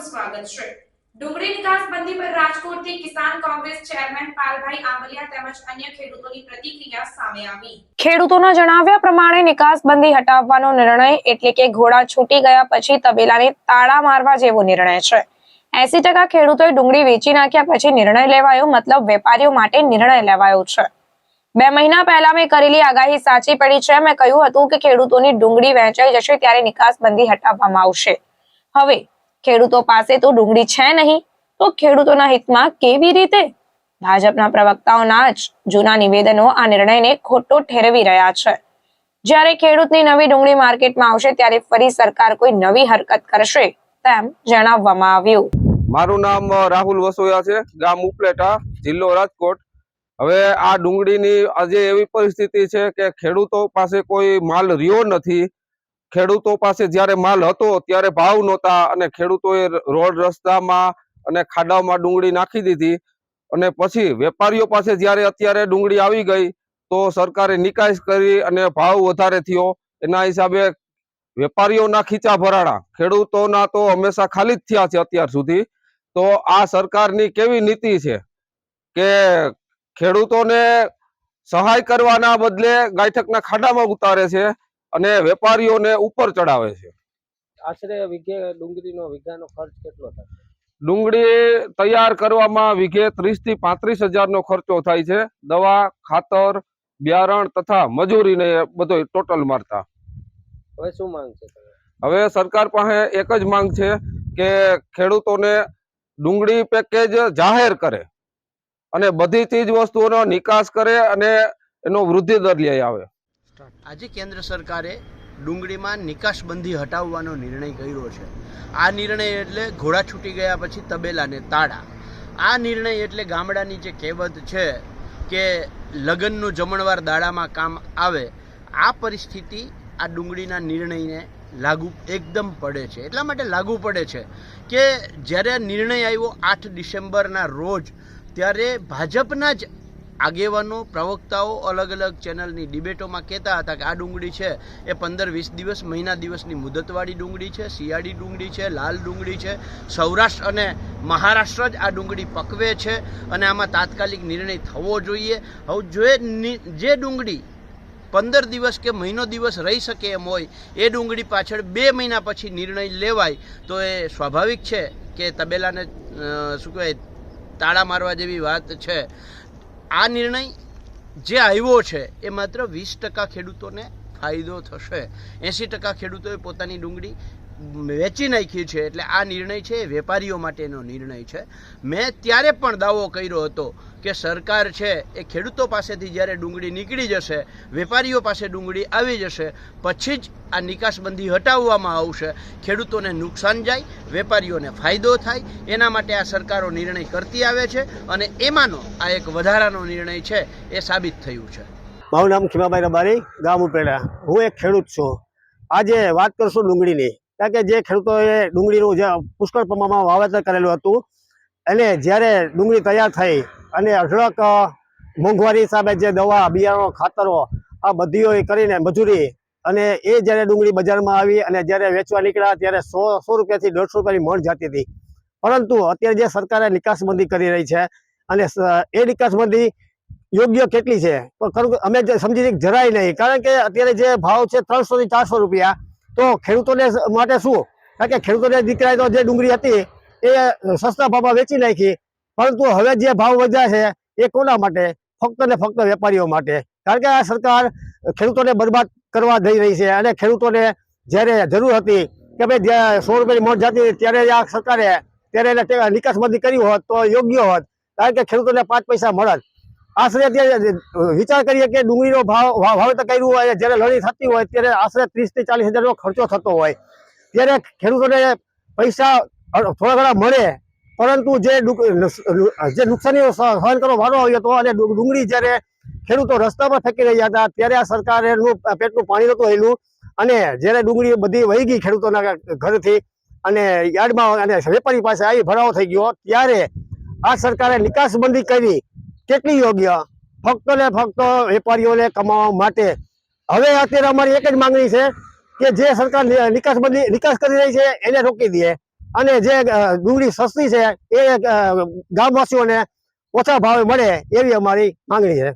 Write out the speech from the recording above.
સ્વાગત છે। ડુંગળી નિકાસ બંધી પર રાજકોટથી કિસાન કોંગ્રેસ ચેરમેન પાલભાઈ આંબલિયા તેમજ અન્ય ખેડૂતોની પ્રતિક્રિયા સામે આવી। ખેડૂતોના જણાવ્યા પ્રમાણે નિકાસ બંધી હટાવવાનો નિર્ણય એટલે કે ઘોડા છૂટી ગયા પછી તબેલાને તાળા મારવા જેવો નિર્ણય છે। 80% ખેડૂતોએ ડુંગળી વેચી નાખ્યા પછી નિર્ણય લેવાયો, મતલબ વેપારીઓ માટે નિર્ણય લેવાયો છે। 2 મહિના પહેલા મેં કરેલી આગાહી સાચી પડી છે। મેં કહ્યું હતું કે ખેડૂતોની ડુંગળી વેચાઈ જશે ત્યારે નિકાસ બંધી હટાવવામાં આવશે। હવે ખેડૂતો પાસે તો ડુંગળી છે નહીં, તો ખેડૂતોના હિતમાં કેવી રીતે? ભાજપના પ્રવક્તાઓના જ જૂના નિવેદનો આ નિર્ણયને ખોટો ઠેરવી રહ્યા છે। જ્યારે ખેડૂતની નવી ડુંગળી માર્કેટમાં આવશે ત્યારે ફરી સરકાર કોઈ નવી હરકત કરશે તેમ જણાવવામાં આવ્યું। મારું નામ રાહુલ વસોયા છે, ગામ ઉપલેટા, જિલ્લો રાજકોટ। હવે આ ડુંગળીની આજે એવી પરિસ્થિતિ છે કે ખેડૂતો પાસે કોઈ માલ રહ્યો નથી। ખેડૂતો પાસે જ્યારે માલ હતો ત્યારે ભાવ નહોતા અને ખેડૂતોએ રોડ રસ્તામાં અને ખાડામાં ડુંગળી નાખી દીધી અને પછી વેપારીઓ પાસે જ્યારે અત્યારે ડુંગળી આવી ગઈ તો સરકારે નિકાસ કરી અને ભાવ વધારે થયો। એના હિસાબે વેપારીઓના ખીચા ભરાણા, ખેડૂતોના તો હંમેશા ખાલી જ થયા છે અત્યાર સુધી। તો આ સરકારની કેવી નીતિ છે કે ખેડૂતોને સહાય કરવાના બદલે ગાયઠકના ખાડામાં ઉતારે છે અને વેપારીઓને ઉપર ચડાવે છે। આશરે વીઘે ડુંગળીનો વીઘાનો ખર્ચ કેટલો થાય? ડુંગળી તૈયાર કરવામાં વીઘે 30 થી 35 હજારનો ખર્ચો થાય છે, દવા, ખાતર, બિયારણ તથા મજૂરીને બધો ટોટલ મારતા। હવે શું માંગ છે? હવે સરકાર પાસે એક જ માંગ છે કે ખેડૂતોને ડુંગળી પેકેજ જાહેર કરે અને બધી ચીજ વસ્તુઓનો નિકાસ કરે અને એનો વૃદ્ધિ દર લઈ આવે। આજે કેન્દ્ર સરકારે ડુંગળીમાં નિકાસબંધી હટાવવાનો નિર્ણય કર્યો છે। આ નિર્ણય એટલે ઘોડા છૂટી ગયા પછી તબેલાને તાળા। આ નિર્ણય એટલે ગામડાની જે કહેવત છે કે લગ્નનું જમણવાર દાડામાં કામ આવે, આ પરિસ્થિતિ આ ડુંગળીના નિર્ણયને લાગુ એકદમ પડે છે। એટલા માટે લાગુ પડે છે કે જ્યારે નિર્ણય આવ્યો 8 ડિસેમ્બરના રોજ, ત્યારે ભાજપના જ આગેવાનો, પ્રવક્તાઓ અલગ અલગ ચેનલની ડિબેટોમાં કહેતા હતા કે આ ડુંગળી છે એ 15-20 દિવસ, મહિના દિવસની મુદતવાળી ડુંગળી છે, શિયાળી ડુંગળી છે, લાલ ડુંગળી છે, સૌરાષ્ટ્ર અને મહારાષ્ટ્ર જ આ ડુંગળી પકવે છે અને આમાં તાત્કાલિક નિર્ણય થવો જોઈએ। હવે જે ડુંગળી 15 દિવસ કે મહિનો દિવસ રહી શકે એમ હોય એ ડુંગળી પાછળ 2 મહિના પછી નિર્ણય લેવાય તો એ સ્વાભાવિક છે કે તબેલાને શું કહેવાય, તાળા મારવા જેવી વાત છે। આ નિર્ણય જે આવ્યો છે એ માત્ર 20% ખેડૂતોને ફાયદો થશે। 80% ખેડૂતોએ પોતાની ડુંગળી વેચી નાખી છે। એટલે આ નિર્ણય છે એ વેપારીઓ માટેનો નિર્ણય છે। મેં ત્યારે પણ દાવો કર્યો હતો કે સરકાર છે એ ખેડૂતો પાસેથી જ્યારે ડુંગળી નીકળી જશે, વેપારીઓ પાસે ડુંગળી આવી જશે, પછી જ આ નિકાસબંધી હટાવવામાં આવશે। ખેડૂતોને નુકસાન જાય, વેપારીઓને ફાયદો થાય, એના માટે આ સરકારો નિર્ણય કરતી આવે છે અને એમાંનો આ એક વધારાનો નિર્ણય છે એ સાબિત થયું છે। મારું નામ ખીમાભાઈ રબારી, ગામ ઉપરેડા। હું એક ખેડૂત છું। આજે વાત કરશું ડુંગળીની, કારણ કે જે ખેડૂતોએ ડુંગળીનું જે પુષ્કળ પ્રમાણમાં વાવેતર કરેલું હતું અને જ્યારે ડુંગળી તૈયાર થઈ અને અઢળક મોંઘવારી હિસાબે જે દવા, બિયારણો, ખાતરો આ બધીઓ કરીને મજૂરી અને એ જ્યારે ડુંગળી બજારમાં આવી અને જ્યારે વેચવા નીકળ્યા ત્યારે 100 રૂપિયાથી 150 રૂપિયાની મણ જતી હતી। પરંતુ અત્યારે જે સરકારે નિકાસબંધી કરી રહી છે અને એ નિકાસબંધી યોગ્ય કેટલી છે તો અમે સમજી જરાય નહીં, કારણ કે અત્યારે જે ભાવ છે 300 થી 400 રૂપિયા, તો ખેડૂતોને માટે શું? કારણ કે ખેડૂતોને દીકરાએ તો જે ડુંગળી હતી એ સસ્તા ભાવમાં વેચી નાખી, પરંતુ હવે જે ભાવ વધ્યા છે એ કોના માટે? ફક્ત ને ફક્ત વેપારીઓ માટે। કારણ કે આ સરકાર ખેડૂતોને બરબાદ કરવા જઈ રહી છે અને ખેડૂતોને જ્યારે જરૂર હતી કે ભાઈ જ્યાં 100 રૂપિયાની મણ જતી ત્યારે આ સરકારે ત્યારે એને નિકાસબંધી કરી હોત તો યોગ્ય હોત, કારણ કે ખેડૂતોને 5 પૈસા મળત। આશરે અત્યારે વિચાર કરીએ કે ડુંગળીનો વાવેતર કર્યું હોય, જ્યારે લણી થતી હોય ત્યારે આશરે 30 થી 40 હજારનો ખર્ચો થતો હોય, ત્યારે ખેડૂતોને પૈસા થોડા ઘણા મળે, પરંતુ જે નુકસાનીનો સહન કરવો વારો આવ્યો હતો અને ડુંગળી જ્યારે ખેડૂતો રસ્તા પર ફેંકી રહ્યા હતા ત્યારે આ સરકારેનું પેટનું પાણી નહોતું હેલું અને જ્યારે ડુંગળી બધી વહી ગઈ ખેડૂતોના ઘરથી અને યાર્ડમાં અને વેપારી પાસે આવી ભરાવો થઈ ગયો, ત્યારે આ સરકારે નિકાસબંધી કરી કેટલી યોગ્ય? ફક્ત ને ફક્ત વેપારીઓને કમાવા માટે। હવે અત્યારે અમારી એક જ માંગણી છે કે જે સરકાર નિકાસ કરી રહી છે એને રોકી દે। અને જે ડુંગળી સસ્તી છે એ ગામવાસીઓને ઓછા ભાવે મળે એવી અમારી માંગણી છે.